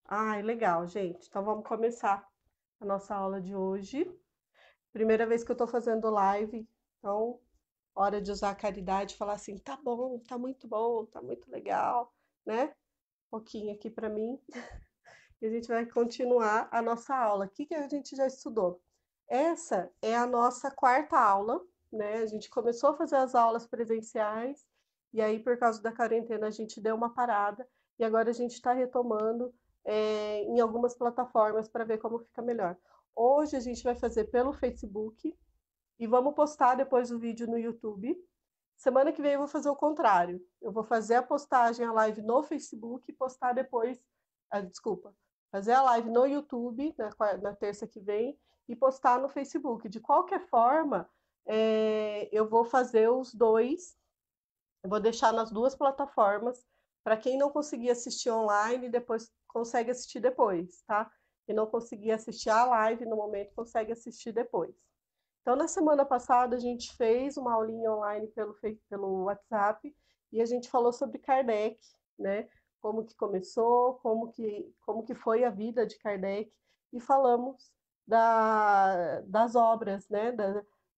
Ai, legal, gente. Então vamos começar a nossa aula de hoje. Primeira vez que eu estou fazendo live, então hora de usar a caridade e falar assim, bom, tá muito legal, né? Um pouquinho aqui para mim. E a gente vai continuar a nossa aula. O que que a gente já estudou? Essa é a nossa quarta aula, né? A gente começou a fazer as aulas presenciais e aí, por causa da quarentena, a gente deu uma parada e agora a gente está retomando em algumas plataformas para ver como fica melhor. Hoje a gente vai fazer pelo Facebook e vamos postar depois o vídeo no YouTube. Semana que vem eu vou fazer o contrário. Eu vou fazer a postagem, a live no Facebook e postar depois. Desculpa. Fazer a live no YouTube na terça que vem e postar no Facebook. De qualquer forma, eu vou fazer os dois. Eu vou deixar nas duas plataformas para quem não conseguir assistir online, depois consegue assistir depois, tá? Quem não conseguir assistir a live no momento, consegue assistir depois. Então, na semana passada, a gente fez uma aulinha online pelo WhatsApp e a gente falou sobre Kardec, né? Como que começou, como que foi a vida de Kardec e falamos das obras, né?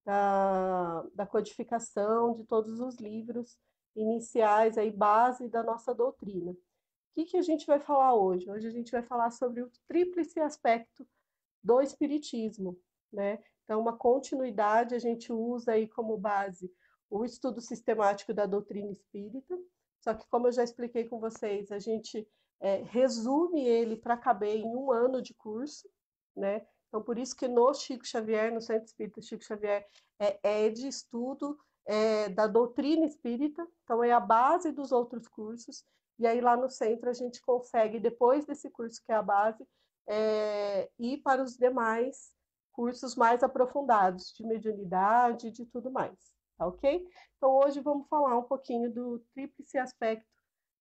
Da codificação de todos os livros iniciais, aí, base da nossa doutrina. O que a gente vai falar hoje? Hoje a gente vai falar sobre o tríplice aspecto do Espiritismo, né? Então, uma continuidade, a gente usa aí como base o estudo sistemático da doutrina espírita, só que, como eu já expliquei com vocês, a gente resume ele para caber em um ano de curso, né? Então, por isso que no Chico Xavier, no Centro Espírita Chico Xavier, é de estudo da doutrina espírita, então é a base dos outros cursos, e aí lá no centro a gente consegue, depois desse curso que é a base, ir para os demais cursos mais aprofundados de mediunidade e de tudo mais, tá ok? Então hoje vamos falar um pouquinho do tríplice aspecto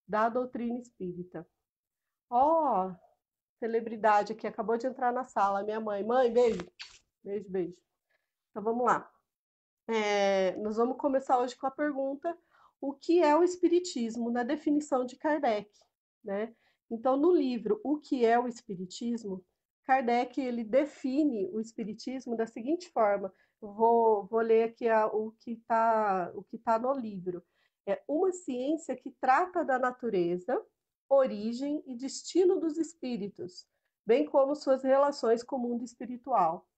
da doutrina espírita. Ó, oh, celebridade aqui, acabou de entrar na sala, minha mãe. Mãe, beijo. Beijo, beijo. Então vamos lá. Nós vamos começar hoje com a pergunta: o que é o Espiritismo na definição de Kardec? Né? Então, no livro O que é o Espiritismo, Kardec ele define o Espiritismo da seguinte forma: vou ler aqui o que tá no livro. É uma ciência que trata da natureza, origem e destino dos espíritos, bem como suas relações com o mundo espiritual.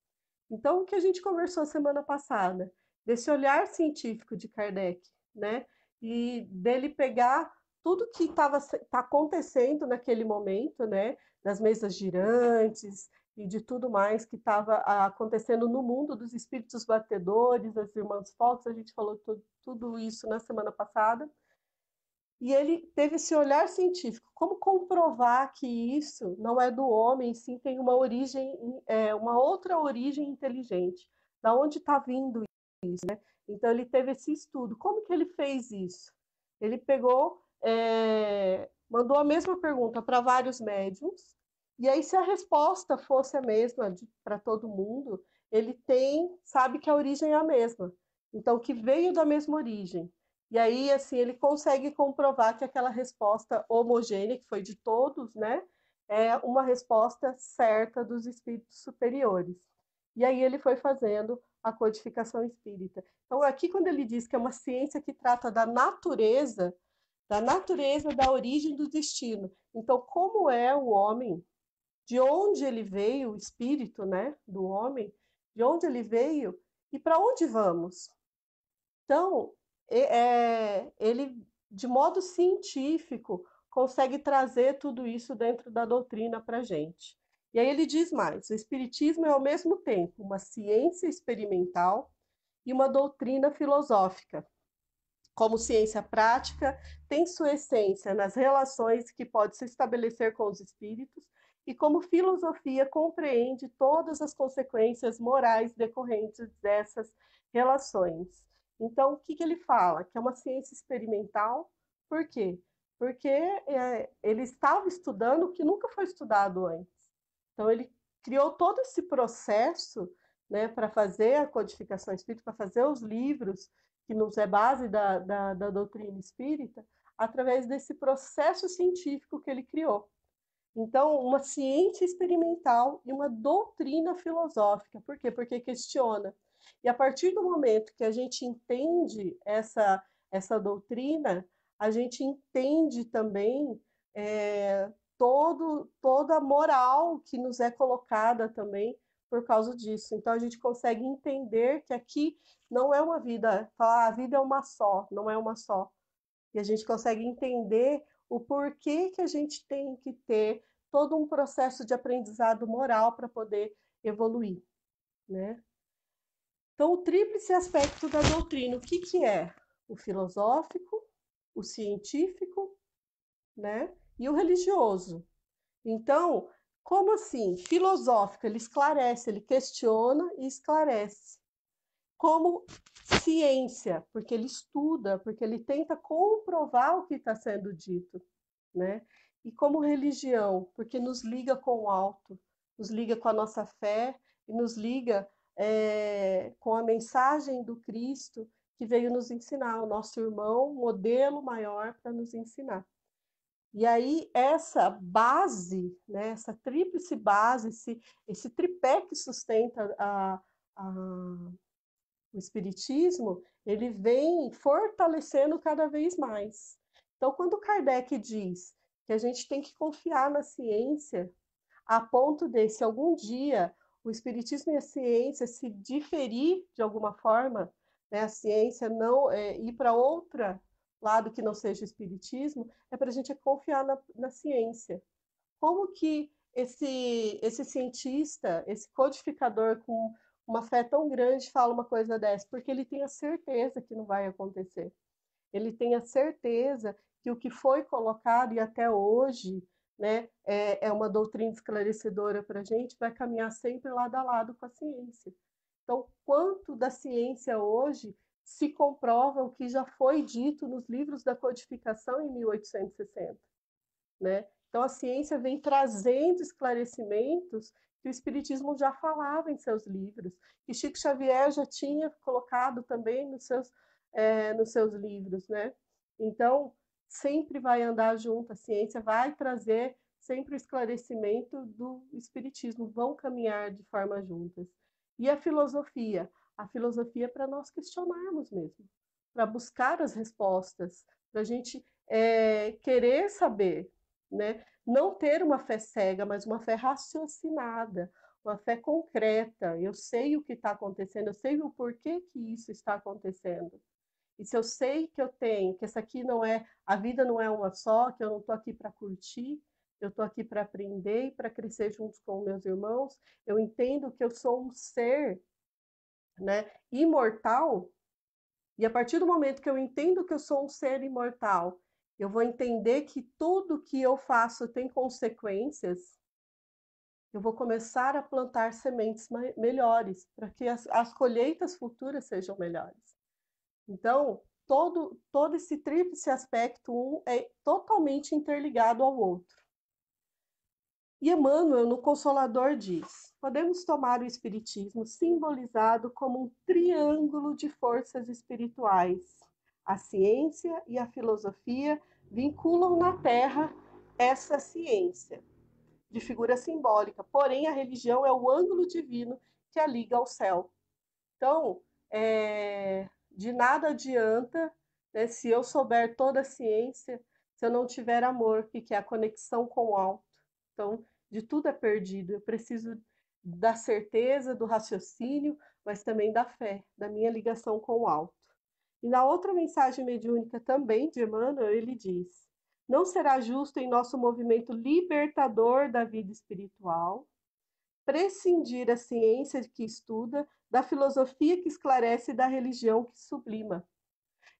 Então, o que a gente conversou semana passada, desse olhar científico de Kardec, né? E dele pegar tudo que tá acontecendo naquele momento, né? Das mesas girantes e de tudo mais que estava acontecendo no mundo dos espíritos batedores, das irmãs Fox, a gente falou tudo isso na semana passada. E ele teve esse olhar científico. Como comprovar que isso não é do homem, sim tem uma origem, uma outra origem inteligente? Da onde está vindo isso, né? Então ele teve esse estudo. Como que ele fez isso? Ele pegou, mandou a mesma pergunta para vários médiums, e aí se a resposta fosse a mesma para todo mundo, ele sabe que a origem é a mesma. Então, que veio da mesma origem. E aí, assim, ele consegue comprovar que aquela resposta homogênea, que foi de todos, né, é uma resposta certa dos espíritos superiores. E aí ele foi fazendo a codificação espírita. Então, aqui, quando ele diz que é uma ciência que trata da origem do destino. Então, como é o homem, de onde ele veio, o espírito, né, do homem, de onde ele veio e para onde vamos. Então, ele, de modo científico, consegue trazer tudo isso dentro da doutrina para a gente. E aí ele diz mais: o Espiritismo é ao mesmo tempo uma ciência experimental e uma doutrina filosófica. Como ciência prática, tem sua essência nas relações que pode se estabelecer com os espíritos, e como filosofia compreende todas as consequências morais decorrentes dessas relações. Então, o que ele fala? Que é uma ciência experimental. Por quê? Porque ele estava estudando o que nunca foi estudado antes. Então, ele criou todo esse processo, né, para fazer a codificação espírita, para fazer os livros, que nos é base da doutrina espírita, através desse processo científico que ele criou. Então, uma ciência experimental e uma doutrina filosófica. Por quê? Porque questiona. E a partir do momento que a gente entende essa doutrina, a gente entende também toda a moral que nos é colocada também por causa disso. Então, a gente consegue entender que aqui não é uma vida, falar a vida é uma só, não é uma só. E a gente consegue entender o porquê que a gente tem que ter todo um processo de aprendizado moral para poder evoluir, né? Então, o tríplice aspecto da doutrina, o que que é? O filosófico, o científico, né? E o religioso. Então, como assim? Filosófico, ele esclarece, ele questiona e esclarece. Como ciência, porque ele estuda, porque ele tenta comprovar o que está sendo dito, né? E como religião, porque nos liga com o alto, nos liga com a nossa fé e nos liga com a mensagem do Cristo que veio nos ensinar, o nosso irmão, modelo maior para nos ensinar. E aí, essa base, né, essa tríplice base, esse tripé que sustenta o espiritismo, ele vem fortalecendo cada vez mais. Então, quando Kardec diz que a gente tem que confiar na ciência, a ponto de, se algum dia o espiritismo e a ciência se diferir de alguma forma, né, a ciência não ir para outro lado que não seja o espiritismo, é para a gente confiar na ciência. Como que esse cientista, esse codificador com uma fé tão grande fala uma coisa dessa? Porque ele tem a certeza que não vai acontecer. Ele tem a certeza que o que foi colocado e até hoje, né, é uma doutrina esclarecedora para a gente, vai caminhar sempre lado a lado com a ciência. Então, quanto da ciência hoje se comprova o que já foi dito nos livros da codificação em 1860, né? Então, a ciência vem trazendo esclarecimentos que o Espiritismo já falava em seus livros, que Chico Xavier já tinha colocado também nos seus livros, né? Então, sempre vai andar junto, a ciência vai trazer sempre o esclarecimento do Espiritismo, vão caminhar de forma juntas. E a filosofia? A filosofia é para nós questionarmos mesmo, para buscar as respostas, para a gente querer saber, né? Não ter uma fé cega, mas uma fé raciocinada, uma fé concreta. Eu sei o que está acontecendo, eu sei o porquê que isso está acontecendo. E se eu sei que eu tenho, que essa aqui não é, a vida não é uma só, que eu não estou aqui para curtir, eu estou aqui para aprender e para crescer juntos com meus irmãos, eu entendo que eu sou um ser, né, imortal, e a partir do momento que eu entendo que eu sou um ser imortal, eu vou entender que tudo que eu faço tem consequências, eu vou começar a plantar sementes melhores, para que as colheitas futuras sejam melhores. Então, todo esse tríplice aspecto um é totalmente interligado ao outro. E Emmanuel, no Consolador, diz: podemos tomar o Espiritismo simbolizado como um triângulo de forças espirituais. A ciência e a filosofia vinculam na Terra essa ciência, de figura simbólica, porém a religião é o ângulo divino que a liga ao céu. Então, de nada adianta, né, se eu souber toda a ciência, se eu não tiver amor, que é a conexão com o alto. Então, de tudo é perdido. Eu preciso da certeza, do raciocínio, mas também da fé, da minha ligação com o alto. E na outra mensagem mediúnica também de Emmanuel, ele diz: não será justo em nosso movimento libertador da vida espiritual prescindir a ciência que estuda da filosofia que esclarece e da religião que sublima.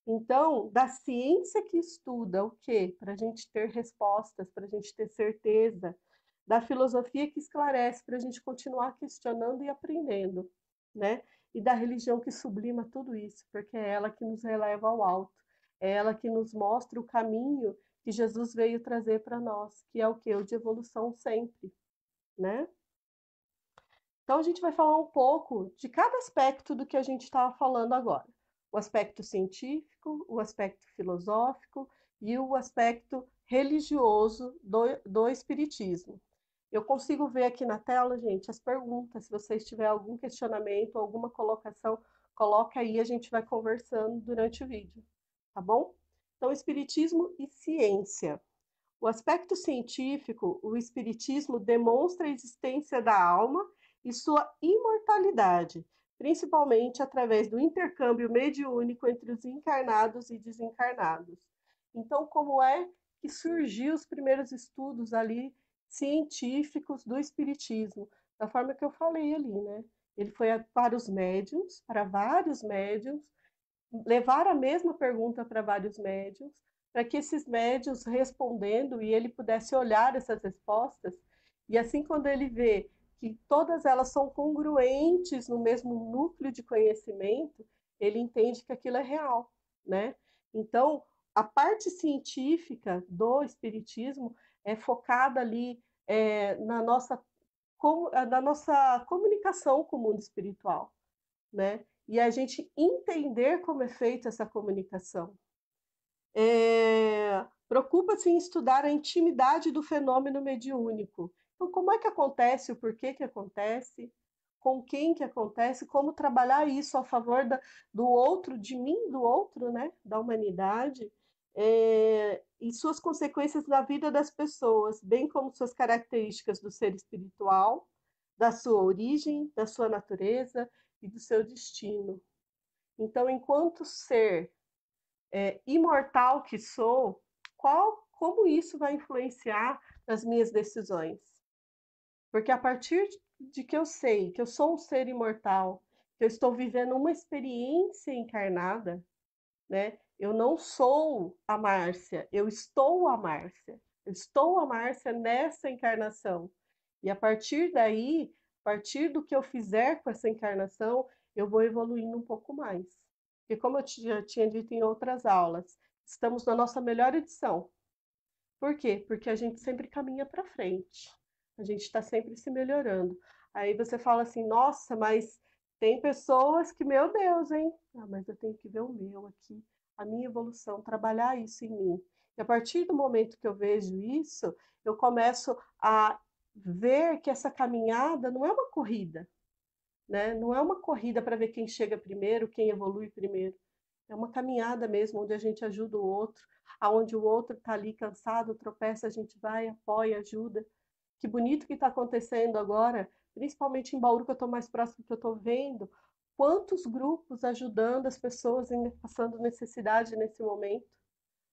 Então, da ciência que estuda o quê? Para a gente ter respostas, para a gente ter certeza. Da filosofia que esclarece, para a gente continuar questionando e aprendendo, né? E da religião que sublima tudo isso, porque é ela que nos eleva ao alto, é ela que nos mostra o caminho que Jesus veio trazer para nós, que é o que? O de evolução sempre, né? Então, a gente vai falar um pouco de cada aspecto do que a gente estava falando agora: o aspecto científico, o aspecto filosófico e o aspecto religioso do Espiritismo. Eu consigo ver aqui na tela, gente, as perguntas. Se vocês tiverem algum questionamento, alguma colocação, coloca aí, a gente vai conversando durante o vídeo, tá bom? Então, Espiritismo e ciência. O aspecto científico, o Espiritismo demonstra a existência da alma e sua imortalidade, principalmente através do intercâmbio mediúnico entre os encarnados e desencarnados. Então, como é que surgiu os primeiros estudos ali científicos do Espiritismo? Da forma que eu falei ali, né? Ele foi para os médiuns, para vários médiuns, levar a mesma pergunta para vários médiuns, para que esses médiuns respondendo e ele pudesse olhar essas respostas, e assim quando ele vê que todas elas são congruentes no mesmo núcleo de conhecimento, ele entende que aquilo é real, né? Então, a parte científica do espiritismo é focada ali na nossa comunicação com o mundo espiritual, né? E a gente entender como é feita essa comunicação. Preocupa-se em estudar a intimidade do fenômeno mediúnico. Então, como é que acontece, o porquê que acontece, com quem que acontece, como trabalhar isso a favor do outro, de mim, do outro, né? Da humanidade, e suas consequências na vida das pessoas, bem como suas características do ser espiritual, da sua origem, da sua natureza e do seu destino. Então, enquanto ser imortal que sou, como isso vai influenciar nas minhas decisões? Porque a partir de que eu sei que eu sou um ser imortal, que eu estou vivendo uma experiência encarnada, né? Eu não sou a Márcia, eu estou a Márcia. Eu estou a Márcia nessa encarnação. E a partir daí, a partir do que eu fizer com essa encarnação, eu vou evoluindo um pouco mais. Porque como eu já tinha dito em outras aulas, estamos na nossa melhor edição. Por quê? Porque a gente sempre caminha para frente. A gente está sempre se melhorando. Aí você fala assim, nossa, mas tem pessoas que, meu Deus, hein? Ah, mas eu tenho que ver o meu aqui, a minha evolução, trabalhar isso em mim. E a partir do momento que eu vejo isso, eu começo a ver que essa caminhada não é uma corrida, né? Não é uma corrida para ver quem chega primeiro, quem evolui primeiro. É uma caminhada mesmo, onde a gente ajuda o outro, aonde o outro está ali cansado, tropeça, a gente vai, apoia, ajuda. Que bonito que está acontecendo agora, principalmente em Bauru, que eu estou mais próximo, que eu estou vendo quantos grupos ajudando as pessoas passando necessidade nesse momento,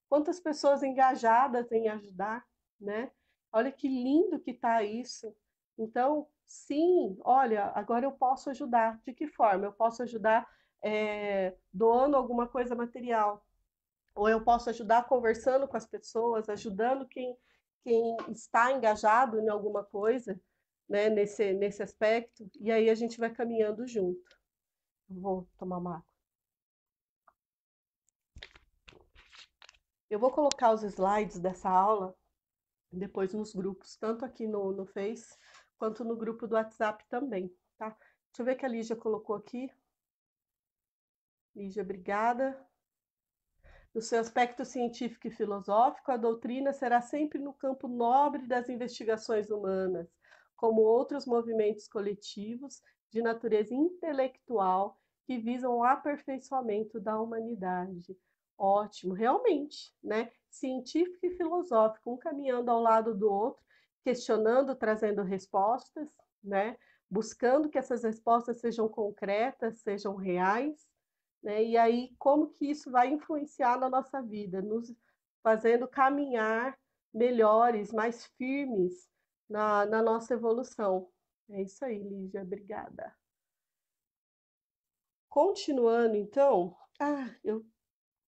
quantas pessoas engajadas em ajudar, né? Olha que lindo que está isso. Então, sim, olha, agora eu posso ajudar. De que forma? Eu posso ajudar doando alguma coisa material, ou eu posso ajudar conversando com as pessoas, ajudando quem está engajado em alguma coisa, né, nesse aspecto, e aí a gente vai caminhando junto. Vou tomar uma água. Eu vou colocar os slides dessa aula depois nos grupos, tanto aqui no Face, quanto no grupo do WhatsApp também, tá? Deixa eu ver o que a Lígia colocou aqui. Lígia, obrigada. No seu aspecto científico e filosófico, a doutrina será sempre no campo nobre das investigações humanas, como outros movimentos coletivos de natureza intelectual que visam o aperfeiçoamento da humanidade. Ótimo, realmente, né? Científico e filosófico, um caminhando ao lado do outro, questionando, trazendo respostas, né? Buscando que essas respostas sejam concretas, sejam reais, né? E aí, como que isso vai influenciar na nossa vida, nos fazendo caminhar melhores, mais firmes na nossa evolução. É isso aí, Lígia, obrigada. Continuando, então, eu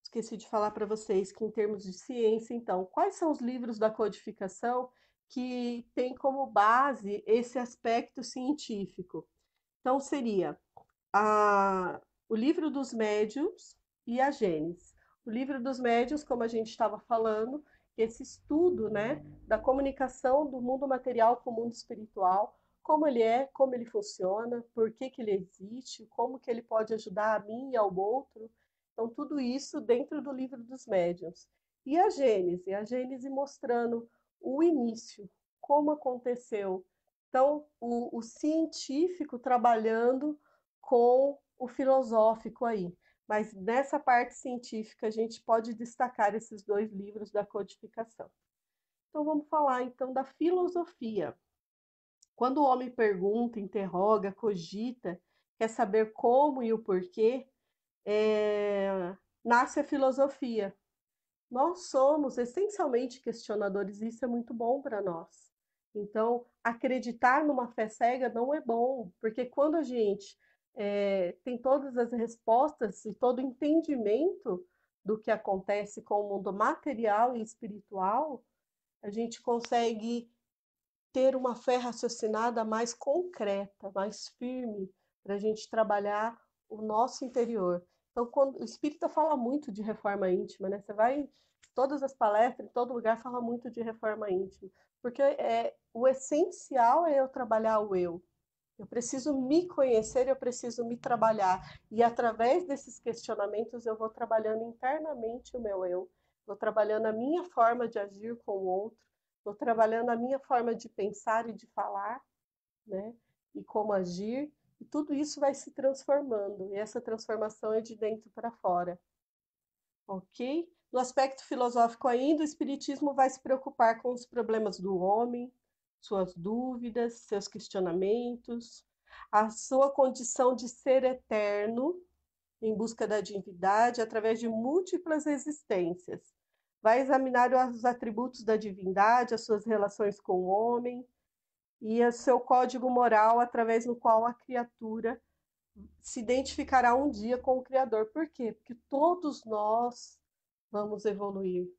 esqueci de falar para vocês que em termos de ciência, então, quais são os livros da codificação que têm como base esse aspecto científico? Então, seria o livro dos médiuns e a Gênesis. O livro dos médiuns, como a gente estava falando, esse estudo, né, da comunicação do mundo material com o mundo espiritual, como ele é, como ele funciona, por que ele existe, como que ele pode ajudar a mim e ao outro. Então, tudo isso dentro do livro dos médiuns. E a Gênese mostrando o início, como aconteceu. Então, o científico trabalhando com o filosófico aí. Mas nessa parte científica a gente pode destacar esses dois livros da codificação. Então vamos falar então da filosofia. Quando o homem pergunta, interroga, cogita, quer saber como e o porquê, nasce a filosofia. Nós somos essencialmente questionadores e isso é muito bom para nós. Então, acreditar numa fé cega não é bom, porque quando a gente tem todas as respostas e todo o entendimento do que acontece com o mundo material e espiritual, a gente consegue ter uma fé raciocinada mais concreta, mais firme, para a gente trabalhar o nosso interior. Então, quando o espírita fala muito de reforma íntima, né? Você vai em todas as palestras, em todo lugar fala muito de reforma íntima, porque o essencial é eu trabalhar o eu. Eu preciso me conhecer, eu preciso me trabalhar. E através desses questionamentos eu vou trabalhando internamente o meu eu, vou trabalhando a minha forma de agir com o outro, vou trabalhando a minha forma de pensar e de falar, né? E como agir. E tudo isso vai se transformando. E essa transformação é de dentro para fora. Ok? No aspecto filosófico ainda, o Espiritismo vai se preocupar com os problemas do homem, suas dúvidas, seus questionamentos, a sua condição de ser eterno, em busca da divindade, através de múltiplas existências. Vai examinar os atributos da divindade, as suas relações com o homem e o seu código moral, através do qual a criatura se identificará um dia com o Criador. Por quê? Porque todos nós vamos evoluir,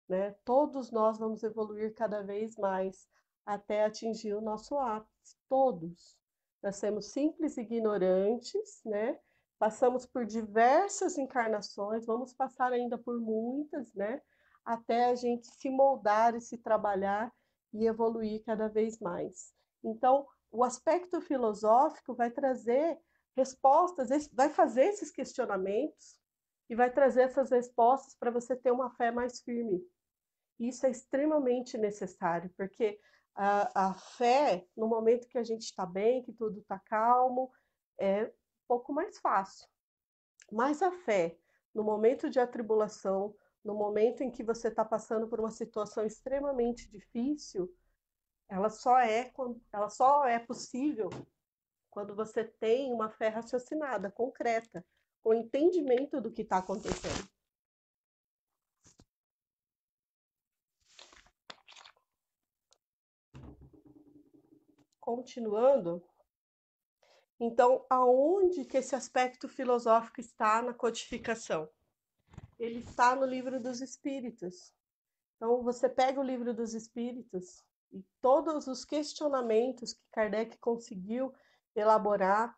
né? Todos nós vamos evoluir cada vez mais até atingir o nosso ápice, todos. Nós somos simples ignorantes, né? Passamos por diversas encarnações, vamos passar ainda por muitas, né? Até a gente se moldar e se trabalhar e evoluir cada vez mais. Então, o aspecto filosófico vai trazer respostas, vai fazer esses questionamentos e vai trazer essas respostas para você ter uma fé mais firme. Isso é extremamente necessário, porque a fé, no momento que a gente está bem, que tudo está calmo, é um pouco mais fácil. Mas a fé, no momento de atribulação, no momento em que você está passando por uma situação extremamente difícil, ela só é possível quando você tem uma fé raciocinada, concreta, com entendimento do que está acontecendo. Continuando, então, aonde que esse aspecto filosófico está na codificação? Ele está no Livro dos Espíritos. Então, você pega o Livro dos Espíritos e todos os questionamentos que Kardec conseguiu elaborar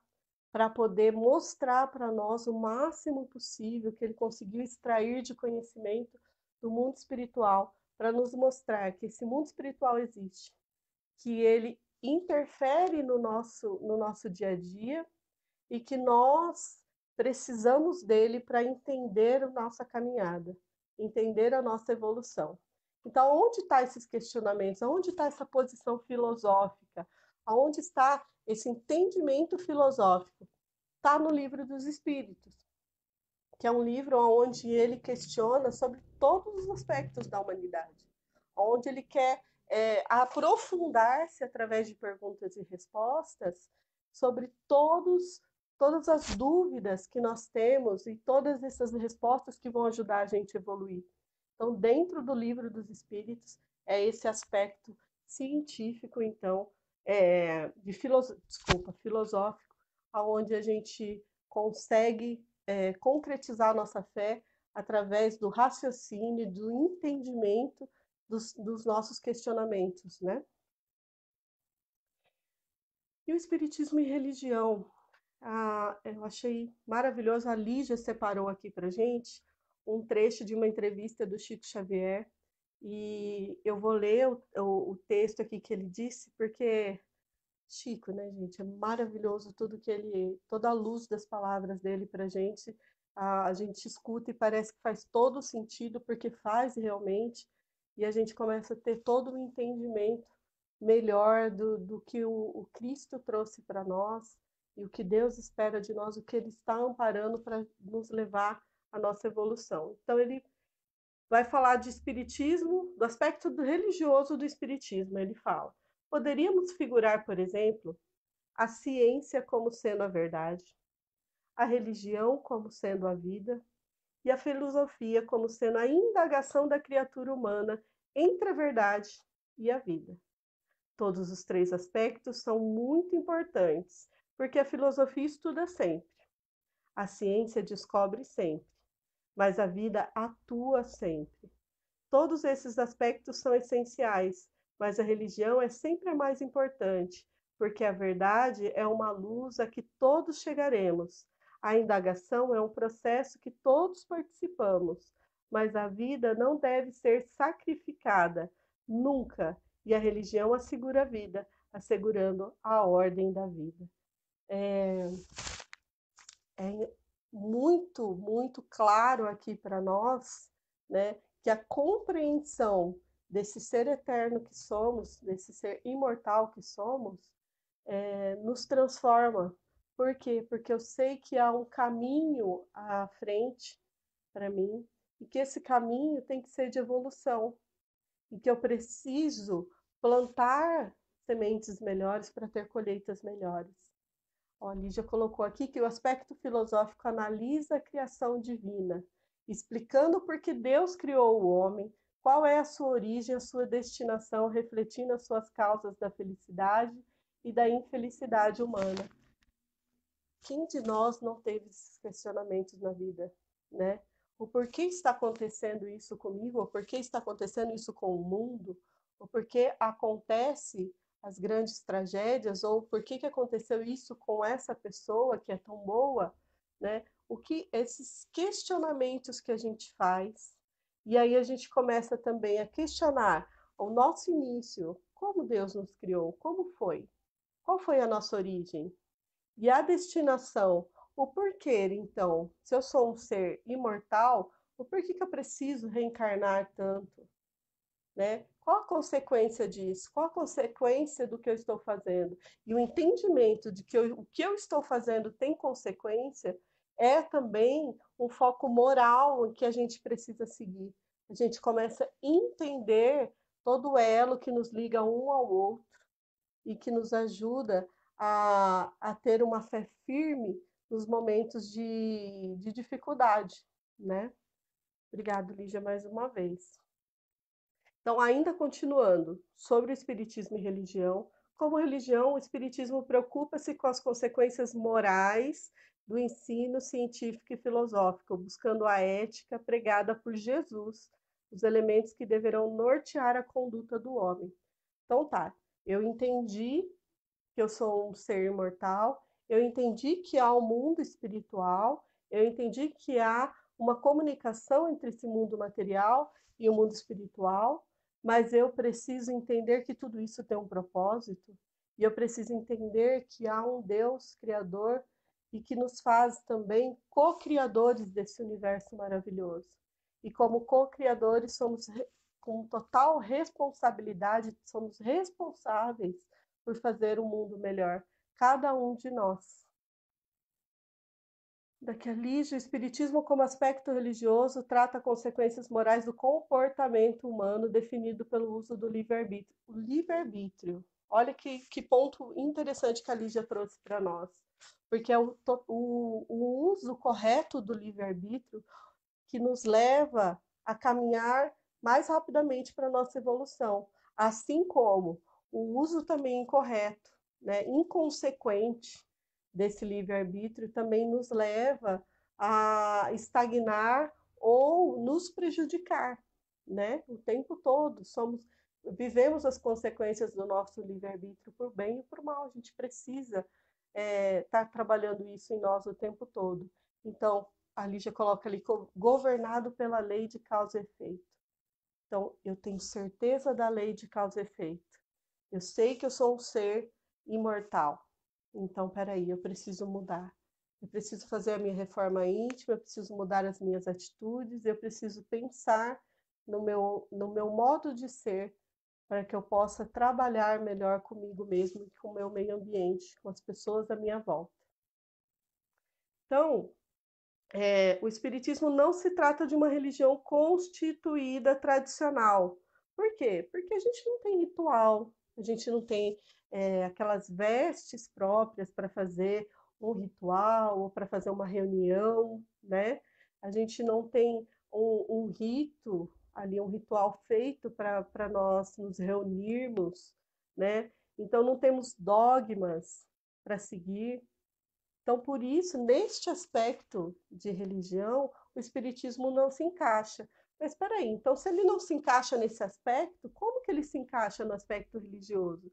para poder mostrar para nós o máximo possível que ele conseguiu extrair de conhecimento do mundo espiritual, para nos mostrar que esse mundo espiritual existe, que ele interfere no nosso dia a dia e que nós precisamos dele para entender a nossa caminhada, entender a nossa evolução. Então, onde estão esses questionamentos? Onde está essa posição filosófica? Onde está esse entendimento filosófico? Está no Livro dos Espíritos, que é um livro onde ele questiona sobre todos os aspectos da humanidade, onde ele quer aprofundar-se através de perguntas e respostas sobre todas as dúvidas que nós temos e todas essas respostas que vão ajudar a gente a evoluir. Então, dentro do Livro dos Espíritos, é esse aspecto científico, então, filosófico, onde a gente consegue concretizar a nossa fé através do raciocínio, do entendimento dos nossos questionamentos, né? E o Espiritismo e religião? Eu achei maravilhoso, a Lígia separou aqui para gente um trecho de uma entrevista do Chico Xavier, e eu vou ler o texto aqui que ele disse, porque Chico, né, gente, é maravilhoso tudo que ele, toda a luz das palavras dele para gente, a gente escuta e parece que faz todo sentido, porque faz realmente, e a gente começa a ter todo um entendimento melhor do que o Cristo trouxe para nós e o que Deus espera de nós, o que Ele está amparando para nos levar à nossa evolução. Então, ele vai falar de espiritismo, do aspecto religioso do espiritismo. Ele fala: poderíamos figurar, por exemplo, a ciência como sendo a verdade, a religião como sendo a vida e a filosofia como sendo a indagação da criatura humana entre a verdade e a vida. Todos os três aspectos são muito importantes, porque a filosofia estuda sempre, a ciência descobre sempre, mas a vida atua sempre. Todos esses aspectos são essenciais, mas a religião é sempre a mais importante, porque a verdade é uma luz a que todos chegaremos. A indagação é um processo que todos participamos, mas a vida não deve ser sacrificada, nunca, e a religião assegura a vida, assegurando a ordem da vida. É muito, muito claro aqui para nós, né, que a compreensão desse ser eterno que somos, desse ser imortal que somos, nos transforma. Por quê? Porque eu sei que há um caminho à frente para mim e que esse caminho tem que ser de evolução e que eu preciso plantar sementes melhores para ter colheitas melhores. Ó, a Lígia colocou aqui que o aspecto filosófico analisa a criação divina, explicando por que Deus criou o homem, qual é a sua origem, a sua destinação, refletindo as suas causas da felicidade e da infelicidade humana. Quem de nós não teve esses questionamentos na vida, né? O porquê está acontecendo isso comigo? O porquê está acontecendo isso com o mundo? O porquê acontece as grandes tragédias? Ou por que aconteceu isso com essa pessoa que é tão boa, né? O que esses questionamentos que a gente faz, e aí a gente começa também a questionar o nosso início, como Deus nos criou, como foi? Qual foi a nossa origem? E a destinação, o porquê, então, se eu sou um ser imortal, o porquê que eu preciso reencarnar tanto, né? Qual a consequência disso? Qual a consequência do que eu estou fazendo? E o entendimento de que o que eu estou fazendo tem consequência é também um foco moral que a gente precisa seguir. A gente começa a entender todo o elo que nos liga um ao outro e que nos ajuda a ter uma fé firme nos momentos de dificuldade, né? Obrigado, Lígia, mais uma vez. Então, ainda continuando sobre o espiritismo e religião, como religião, o espiritismo preocupa-se com as consequências morais do ensino científico e filosófico, buscando a ética pregada por Jesus, os elementos que deverão nortear a conduta do homem. Então tá, eu entendi que eu sou um ser imortal, eu entendi que há um mundo espiritual, eu entendi que há uma comunicação entre esse mundo material e o mundo espiritual, mas eu preciso entender que tudo isso tem um propósito, e eu preciso entender que há um Deus criador e que nos faz também co-criadores desse universo maravilhoso. E como co-criadores somos com total responsabilidade, somos responsáveis por fazer um mundo melhor, cada um de nós. Daqui a Lígia, o Espiritismo como aspecto religioso trata consequências morais do comportamento humano definido pelo uso do livre-arbítrio. O livre-arbítrio. Olha que ponto interessante que a Lígia trouxe para nós. Porque é o uso correto do livre-arbítrio que nos leva a caminhar mais rapidamente para a nossa evolução. Assim como o uso também incorreto, né, inconsequente desse livre-arbítrio também nos leva a estagnar ou nos prejudicar, né? O tempo todo vivemos as consequências do nosso livre-arbítrio por bem e por mal. A gente precisa estar trabalhando isso em nós o tempo todo. Então, a Lígia coloca ali, governado pela lei de causa e efeito. Então, eu tenho certeza da lei de causa e efeito. Eu sei que eu sou um ser imortal. Então, peraí, eu preciso mudar. Eu preciso fazer a minha reforma íntima, eu preciso mudar as minhas atitudes, eu preciso pensar no meu modo de ser para que eu possa trabalhar melhor comigo mesmo e com o meu meio ambiente, com as pessoas à minha volta. Então, o Espiritismo não se trata de uma religião constituída tradicional. Por quê? Porque a gente não tem ritual, a gente não tem aquelas vestes próprias para fazer um ritual ou para fazer uma reunião, né? A gente não tem um rito ali, um ritual feito para nós nos reunirmos, né? Então não temos dogmas para seguir. Então, por isso, neste aspecto de religião, o espiritismo não se encaixa. Mas espera aí, então se ele não se encaixa nesse aspecto, como que ele se encaixa no aspecto religioso?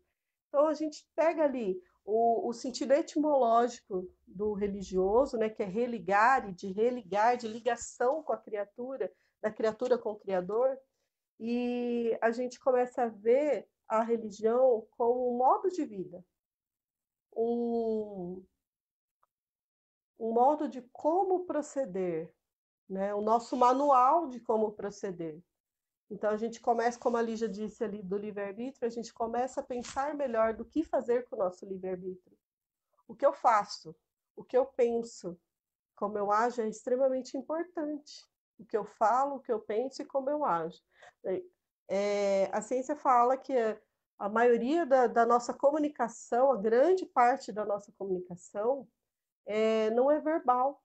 Então a gente pega ali o sentido etimológico do religioso, né, que é religar e de religar, de ligação com a criatura, da criatura com o Criador, e a gente começa a ver a religião como um modo de vida, um, um modo de como proceder, né? O nosso manual de como proceder. Então a gente começa, como a Lígia disse ali do livre-arbítrio, a gente começa a pensar melhor do que fazer com o nosso livre-arbítrio. O que eu faço, o que eu penso, como eu ajo é extremamente importante. O que eu falo, o que eu penso e como eu ajo. A ciência fala que a maioria da nossa comunicação, a grande parte da nossa comunicação, não é verbal.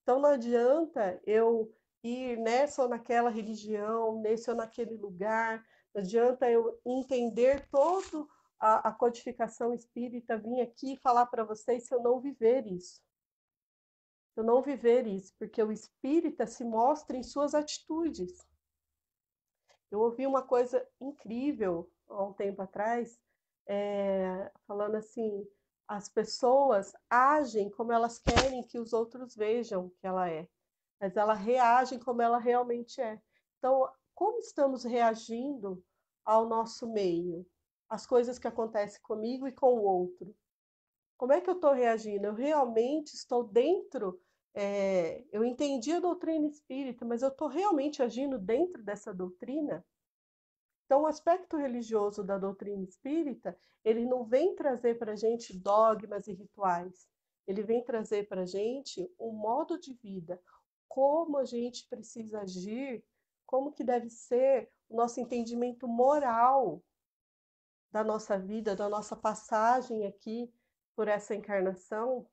Então não adianta eu ir nessa ou naquela religião, nesse ou naquele lugar, não adianta eu entender toda a codificação espírita, vir aqui e falar para vocês se eu não viver isso. Se eu não viver isso, porque o espírita se mostra em suas atitudes. Eu ouvi uma coisa incrível há um tempo atrás, falando assim, as pessoas agem como elas querem que os outros vejam que ela é, mas ela reage como ela realmente é. Então, como estamos reagindo ao nosso meio, às coisas que acontecem comigo e com o outro? Como é que eu estou reagindo? Eu realmente estou dentro, eu entendi a doutrina espírita, mas eu estou realmente agindo dentro dessa doutrina? Então, o aspecto religioso da doutrina espírita, ele não vem trazer para a gente dogmas e rituais. Ele vem trazer para a gente um modo de vida, como a gente precisa agir, como que deve ser o nosso entendimento moral da nossa vida, da nossa passagem aqui por essa encarnação,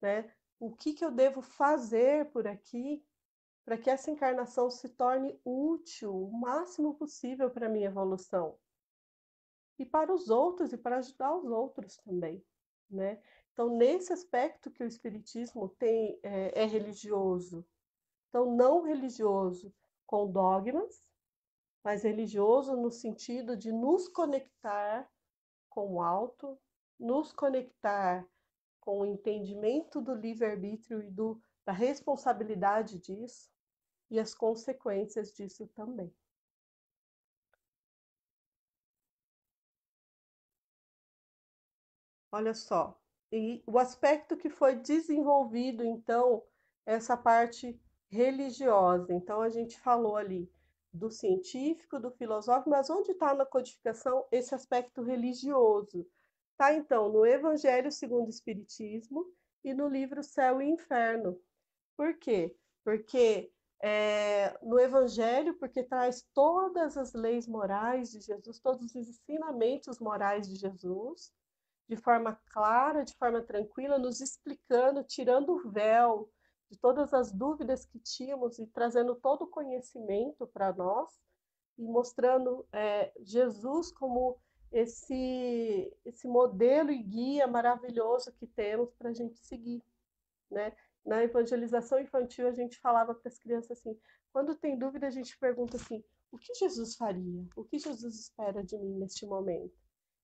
né? O que eu devo fazer por aqui para que essa encarnação se torne útil o máximo possível para a minha evolução. E para os outros e para ajudar os outros também, né? Então, nesse aspecto que o Espiritismo tem, é religioso. Então, não religioso com dogmas, mas religioso no sentido de nos conectar com o alto, nos conectar com o entendimento do livre-arbítrio e da responsabilidade disso e as consequências disso também. Olha só, e o aspecto que foi desenvolvido, então, essa parte religiosa. Então, a gente falou ali do científico, do filosófico, mas onde está na codificação esse aspecto religioso? Está, então, no Evangelho segundo o Espiritismo e no livro Céu e Inferno. Por quê? Porque no Evangelho, porque traz todas as leis morais de Jesus, todos os ensinamentos morais de Jesus, de forma clara, de forma tranquila, nos explicando, tirando o véu de todas as dúvidas que tínhamos e trazendo todo o conhecimento para nós e mostrando Jesus como esse modelo e guia maravilhoso que temos para a gente seguir, né? Na evangelização infantil, a gente falava para as crianças assim: quando tem dúvida, a gente pergunta assim: o que Jesus faria? O que Jesus espera de mim neste momento?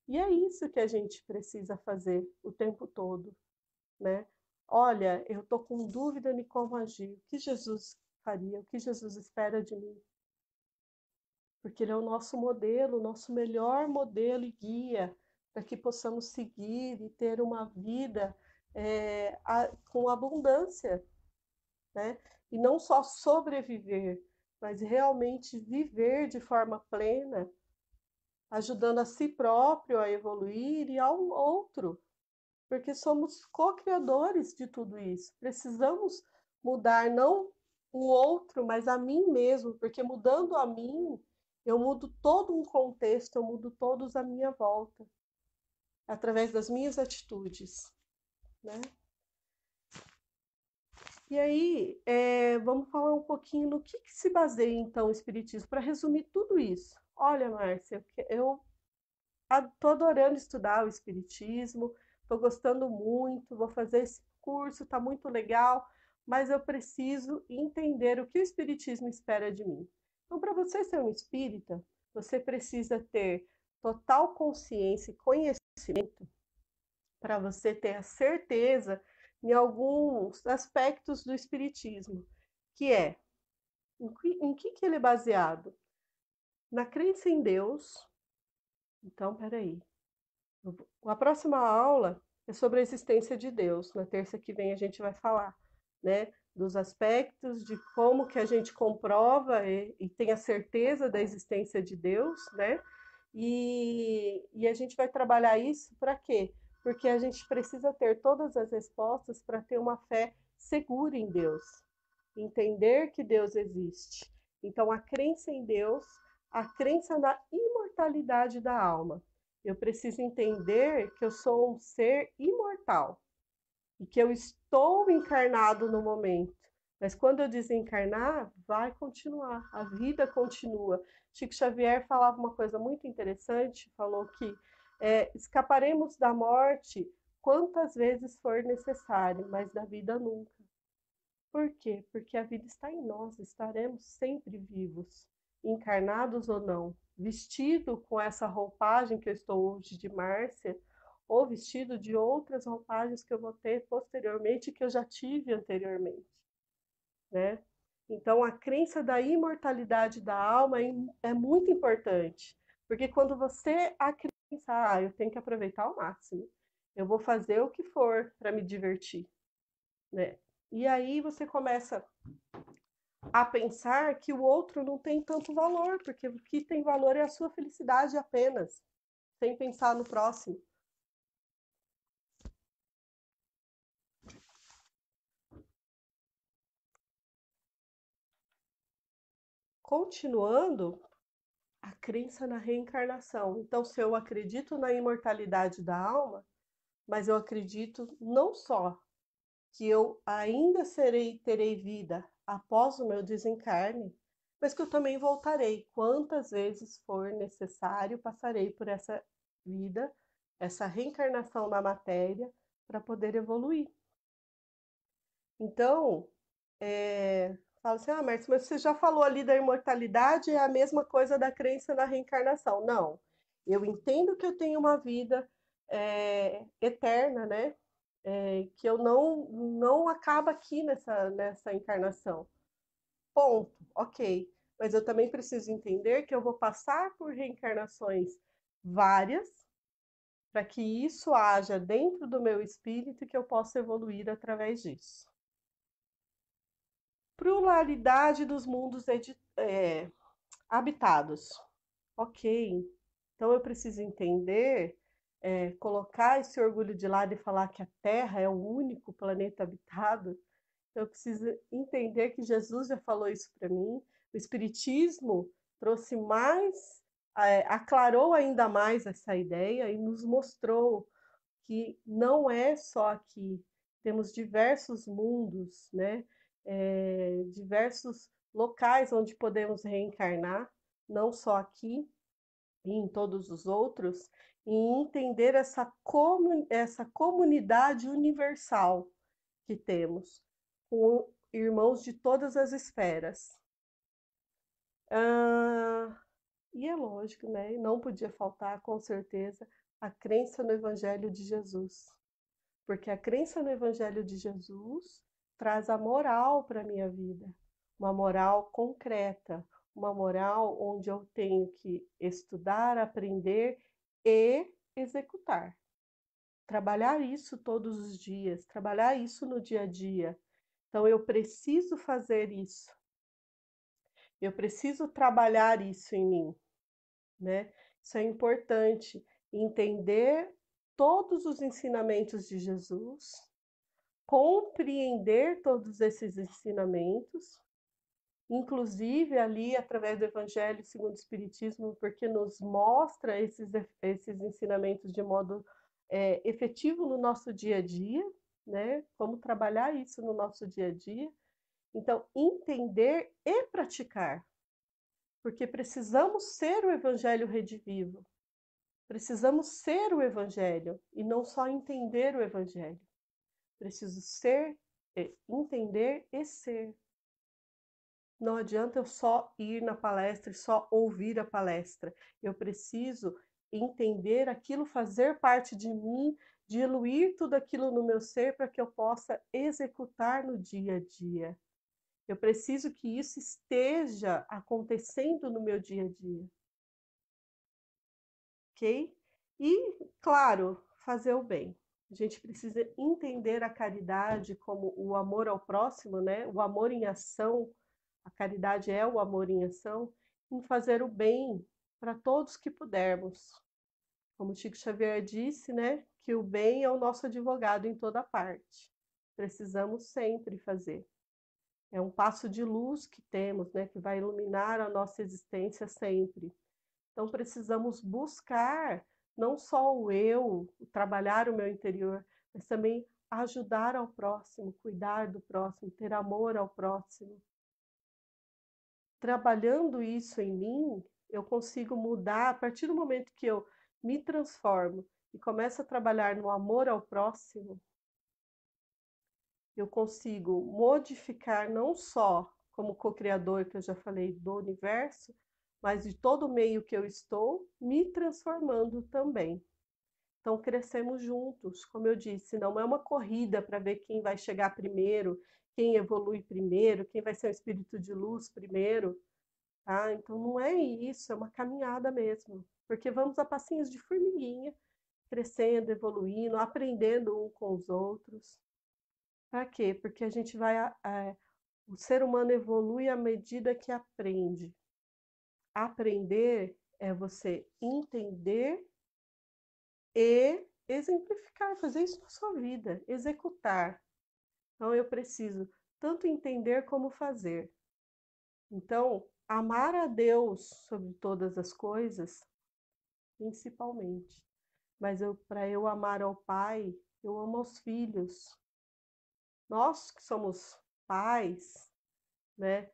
E é isso que a gente precisa fazer o tempo todo, né? Olha, eu estou com dúvida de como agir. O que Jesus faria? O que Jesus espera de mim? Porque Ele é o nosso modelo, o nosso melhor modelo e guia para que possamos seguir e ter uma vida com abundância, né? E não só sobreviver, mas realmente viver de forma plena, ajudando a si próprio a evoluir e ao outro, porque somos co-criadores de tudo isso. Precisamos mudar não o outro, mas a mim mesmo, porque mudando a mim, eu mudo todo um contexto, eu mudo todos à minha volta, através das minhas atitudes, né? E aí, vamos falar um pouquinho no que se baseia, então, o Espiritismo, para resumir tudo isso. Olha, Márcia, eu estou adorando estudar o Espiritismo, estou gostando muito, vou fazer esse curso, está muito legal, mas eu preciso entender o que o Espiritismo espera de mim. Então, para você ser um espírita, você precisa ter total consciência e conhecimento para você ter a certeza em alguns aspectos do Espiritismo, que é em que ele é baseado? Na crença em Deus. Então, peraí. A próxima aula é sobre a existência de Deus. Na terça que vem a gente vai falar, né, dos aspectos de como que a gente comprova e tem a certeza da existência de Deus, né? E a gente vai trabalhar isso para quê? Porque a gente precisa ter todas as respostas para ter uma fé segura em Deus, entender que Deus existe. Então, a crença em Deus, a crença na imortalidade da alma. Eu preciso entender que eu sou um ser imortal e que eu estou encarnado no momento. Mas quando eu desencarnar, vai continuar, a vida continua. Chico Xavier falava uma coisa muito interessante, falou que escaparemos da morte quantas vezes for necessário, mas da vida nunca. Por quê? Porque a vida está em nós, estaremos sempre vivos, encarnados ou não, vestido com essa roupagem que eu estou hoje de Márcia, ou vestido de outras roupagens que eu vou ter posteriormente, que eu já tive anteriormente, né? Então, a crença da imortalidade da alma é muito importante, porque quando você acredita, eu tenho que aproveitar ao máximo, eu vou fazer o que for para me divertir, né? E aí você começa a pensar que o outro não tem tanto valor, porque o que tem valor é a sua felicidade apenas, sem pensar no próximo. Continuando, a crença na reencarnação. Então, se eu acredito na imortalidade da alma, mas eu acredito não só que eu ainda terei vida após o meu desencarne, mas que eu também voltarei. Quantas vezes for necessário, passarei por essa vida, essa reencarnação na matéria, para poder evoluir. Então, fala assim, Márcio, mas você já falou ali da imortalidade, é a mesma coisa da crença na reencarnação. Não, eu entendo que eu tenho uma vida eterna, né? Que eu não acaba aqui nessa encarnação. Ponto, ok. Mas eu também preciso entender que eu vou passar por reencarnações várias para que isso haja dentro do meu espírito e que eu possa evoluir através disso. Pluralidade dos mundos habitados. Ok. Então eu preciso entender, colocar esse orgulho de lado e falar que a Terra é o único planeta habitado. Eu preciso entender que Jesus já falou isso para mim. O Espiritismo trouxe mais, aclarou ainda mais essa ideia e nos mostrou que não é só aqui. Temos diversos mundos, né? Diversos locais onde podemos reencarnar, não só aqui e em todos os outros, e entender essa comunidade universal que temos, com irmãos de todas as esferas. Ah, e é lógico, né? Não podia faltar, com certeza, a crença no Evangelho de Jesus. Porque a crença no Evangelho de Jesus traz a moral para a minha vida, uma moral concreta, uma moral onde eu tenho que estudar, aprender e executar. trabalhar isso todos os dias, trabalhar isso no dia a dia. Então, eu preciso fazer isso. Eu preciso trabalhar isso em mim, né? Isso é importante, entender todos os ensinamentos de Jesus, compreender todos esses ensinamentos, inclusive ali através do Evangelho segundo o Espiritismo, porque nos mostra esses ensinamentos de modo efetivo no nosso dia a dia, né? Como trabalhar isso no nosso dia a dia. Então, entender e praticar, porque precisamos ser o Evangelho redivivo, precisamos ser o Evangelho e não só entender o Evangelho. Preciso ser, entender e ser. Não adianta eu só ir na palestra e só ouvir a palestra. Eu preciso entender aquilo, fazer parte de mim, diluir tudo aquilo no meu ser para que eu possa executar no dia a dia. Eu preciso que isso esteja acontecendo no meu dia a dia. Ok? E, claro, fazer o bem. A gente precisa entender a caridade como o amor ao próximo, né? O amor em ação. A caridade é o amor em ação, em fazer o bem para todos que pudermos. Como Chico Xavier disse, né? Que o bem é o nosso advogado em toda parte. Precisamos sempre fazer. É um passo de luz que temos, né? Que vai iluminar a nossa existência sempre. Então, precisamos buscar não só o eu, trabalhar o meu interior, mas também ajudar ao próximo, cuidar do próximo, ter amor ao próximo. Trabalhando isso em mim, eu consigo mudar, a partir do momento que eu me transformo e começo a trabalhar no amor ao próximo, eu consigo modificar não só como co-criador, que eu já falei, do universo, mas de todo o meio que eu estou, me transformando também. Então, crescemos juntos, como eu disse, não é uma corrida para ver quem vai chegar primeiro, quem evolui primeiro, quem vai ser o espírito de luz primeiro, tá? Então, não é isso, é uma caminhada mesmo, porque vamos a passinhos de formiguinha, crescendo, evoluindo, aprendendo um com os outros. Para quê? Porque a gente vai, o ser humano evolui à medida que aprende. Aprender é você entender e exemplificar, fazer isso na sua vida, executar. Então, eu preciso tanto entender como fazer. Então, amar a Deus sobre todas as coisas, principalmente. Mas para eu amar ao Pai, eu amo aos filhos. Nós que somos pais, né?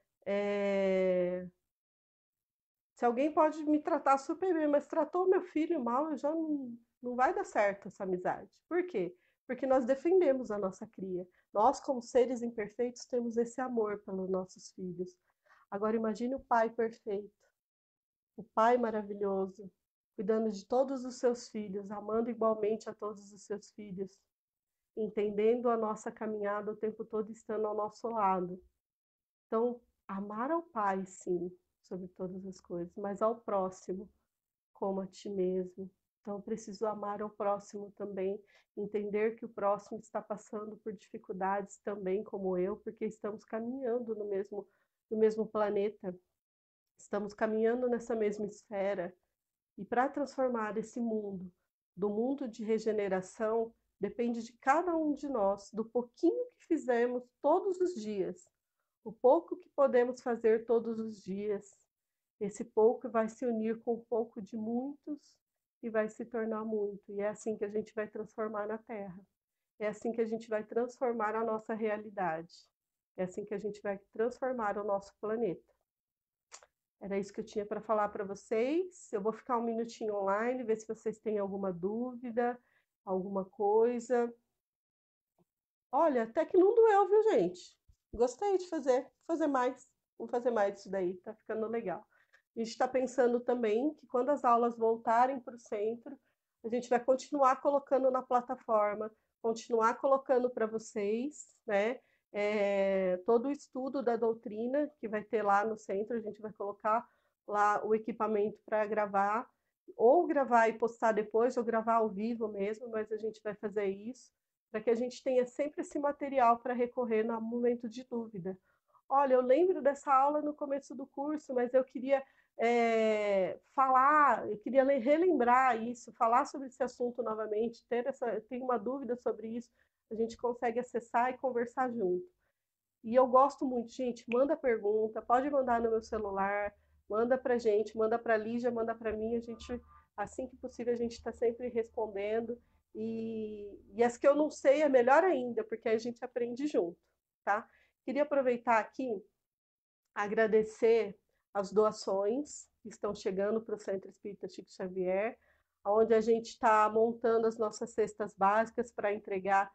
Se alguém pode me tratar super bem, mas tratou meu filho mal, eu já não vai dar certo essa amizade. Por quê? Porque nós defendemos a nossa cria. Nós, como seres imperfeitos, temos esse amor pelos nossos filhos. Agora imagine o pai perfeito, o pai maravilhoso, cuidando de todos os seus filhos, amando igualmente a todos os seus filhos, entendendo a nossa caminhada o tempo todo estando ao nosso lado. Então, amar ao pai, sim, sobre todas as coisas, mas ao próximo, como a ti mesmo. Então, eu preciso amar ao próximo também, entender que o próximo está passando por dificuldades também, como eu, porque estamos caminhando no mesmo planeta, estamos caminhando nessa mesma esfera. E para transformar esse mundo, do mundo de regeneração, depende de cada um de nós, do pouquinho que fizemos todos os dias, o pouco que podemos fazer todos os dias. Esse pouco vai se unir com um pouco de muitos e vai se tornar muito. E é assim que a gente vai transformar na Terra. É assim que a gente vai transformar a nossa realidade. É assim que a gente vai transformar o nosso planeta. Era isso que eu tinha para falar para vocês. Eu vou ficar um minutinho online, ver se vocês têm alguma dúvida, alguma coisa. Olha, até que não doeu, viu, gente? Gostei de fazer. Vou fazer mais. Vou fazer mais disso daí. Tá ficando legal. A gente está pensando também que quando as aulas voltarem para o centro, a gente vai continuar colocando na plataforma, continuar colocando para vocês, né? Todo o estudo da doutrina que vai ter lá no centro, a gente vai colocar lá o equipamento para gravar. ou gravar e postar depois, ou gravar ao vivo mesmo, mas a gente vai fazer isso, para que a gente tenha sempre esse material para recorrer no momento de dúvida. Olha, eu lembro dessa aula no começo do curso, mas eu queria falar, eu queria relembrar isso, falar sobre esse assunto novamente, ter uma dúvida sobre isso, a gente consegue acessar e conversar junto. E eu gosto muito, gente, manda pergunta, pode mandar no meu celular, manda pra gente, manda pra Lígia, manda pra mim, a gente, assim que possível, a gente está sempre respondendo. E as que eu não sei é melhor ainda, porque a gente aprende junto, tá? Queria aproveitar aqui, agradecer as doações que estão chegando para o Centro Espírita Chico Xavier, onde a gente está montando as nossas cestas básicas para entregar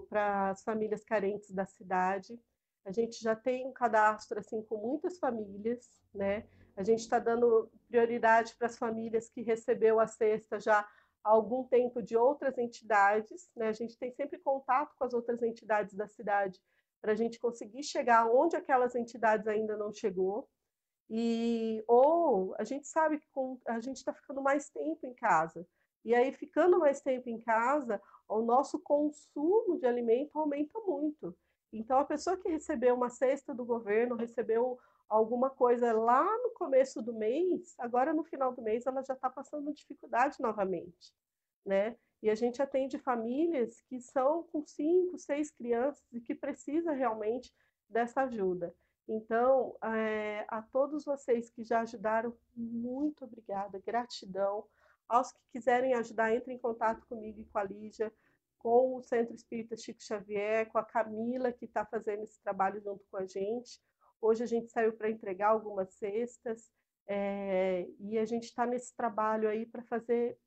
para as famílias carentes da cidade. A gente já tem um cadastro assim com muitas famílias, né? A gente está dando prioridade para as famílias que recebeu a cesta já há algum tempo de outras entidades, né? A gente tem sempre contato com as outras entidades da cidade para a gente conseguir chegar onde aquelas entidades ainda não chegou. Ou a gente sabe que a gente está ficando mais tempo em casa. E aí, ficando mais tempo em casa, o nosso consumo de alimento aumenta muito. Então, a pessoa que recebeu uma cesta do governo, recebeu alguma coisa lá no começo do mês, agora no final do mês ela já está passando dificuldade novamente, né? E a gente atende famílias que são com 5, 6 crianças e que precisa realmente dessa ajuda. Então, a todos vocês que já ajudaram, muito obrigada, gratidão. Aos que quiserem ajudar, entrem em contato comigo e com a Lígia, com o Centro Espírita Chico Xavier, com a Camila, que está fazendo esse trabalho junto com a gente. Hoje a gente saiu para entregar algumas cestas, e a gente está nesse trabalho aí para fazer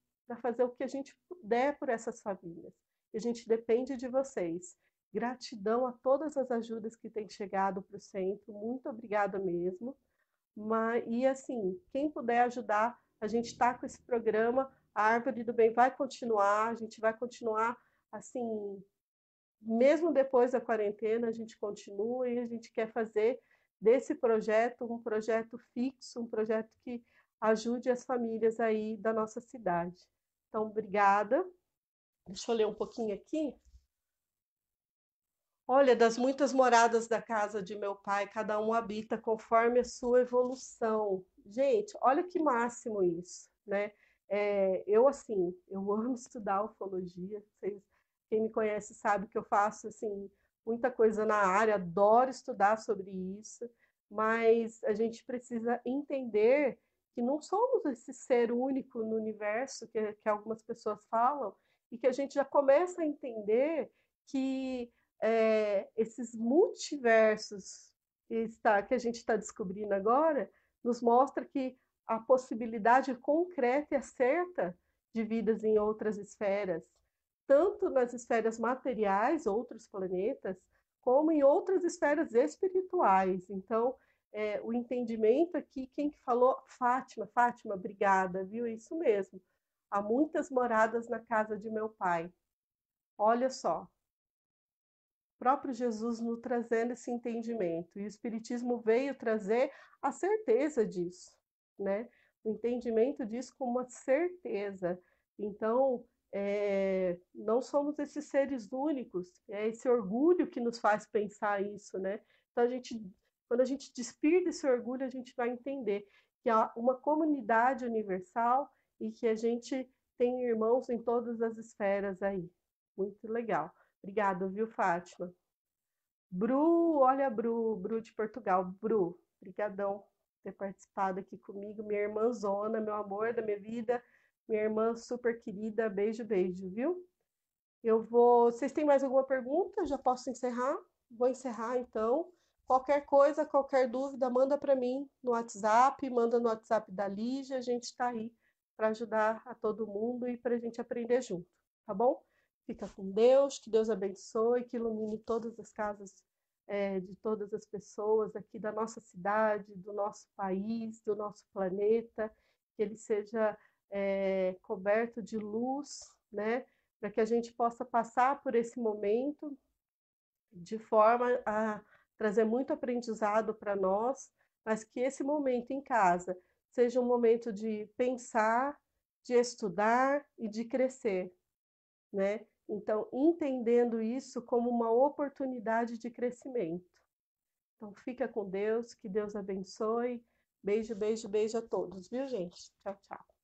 o que a gente puder por essas famílias. E a gente depende de vocês. Gratidão a todas as ajudas que têm chegado para o centro, muito obrigada mesmo. E assim, quem puder ajudar, a gente está com esse programa, a Árvore do Bem vai continuar, a gente vai continuar assim, mesmo depois da quarentena, a gente continua e a gente quer fazer desse projeto um projeto fixo, um projeto que ajude as famílias aí da nossa cidade. Então, obrigada. Deixa eu ler um pouquinho aqui. Olha, das muitas moradas da casa de meu pai, cada um habita conforme a sua evolução. Gente, olha que máximo isso, né? Eu amo estudar ufologia. Quem me conhece sabe que eu faço, assim, muita coisa na área, adoro estudar sobre isso, mas a gente precisa entender que não somos esse ser único no universo que algumas pessoas falam, e que a gente já começa a entender que esses multiversos que a gente está descobrindo agora nos mostra que a possibilidade concreta e certa de vidas em outras esferas, tanto nas esferas materiais, outros planetas, como em outras esferas espirituais. Então, o entendimento aqui, quem que falou? Fátima, obrigada, viu? Isso mesmo. Há muitas moradas na casa de meu pai. Olha só, próprio Jesus nos trazendo esse entendimento. E o Espiritismo veio trazer a certeza disso, né? O entendimento disso com uma certeza. Então, não somos esses seres únicos, é esse orgulho que nos faz pensar isso, né? Então, quando a gente despir desse orgulho, a gente vai entender que há uma comunidade universal e que a gente tem irmãos em todas as esferas aí. Muito legal. Obrigada, viu, Fátima? Bru, olha, Bru de Portugal. Bru, brigadão por ter participado aqui comigo. Minha irmã Zona, meu amor da minha vida. Minha irmã super querida. Beijo, beijo, viu? Vocês têm mais alguma pergunta? Já posso encerrar? Vou encerrar, então. Qualquer coisa, qualquer dúvida, manda para mim no WhatsApp, manda no WhatsApp da Lígia. A gente está aí para ajudar a todo mundo e para a gente aprender junto, tá bom? Fica com Deus, que Deus abençoe, que ilumine todas as casas de todas as pessoas aqui da nossa cidade, do nosso país, do nosso planeta, que ele seja coberto de luz, né? Para que a gente possa passar por esse momento de forma a trazer muito aprendizado para nós, mas que esse momento em casa seja um momento de pensar, de estudar e de crescer, né? Então, entendendo isso como uma oportunidade de crescimento. Então, fica com Deus, que Deus abençoe. Beijo, beijo, beijo a todos, viu, gente? Tchau, tchau.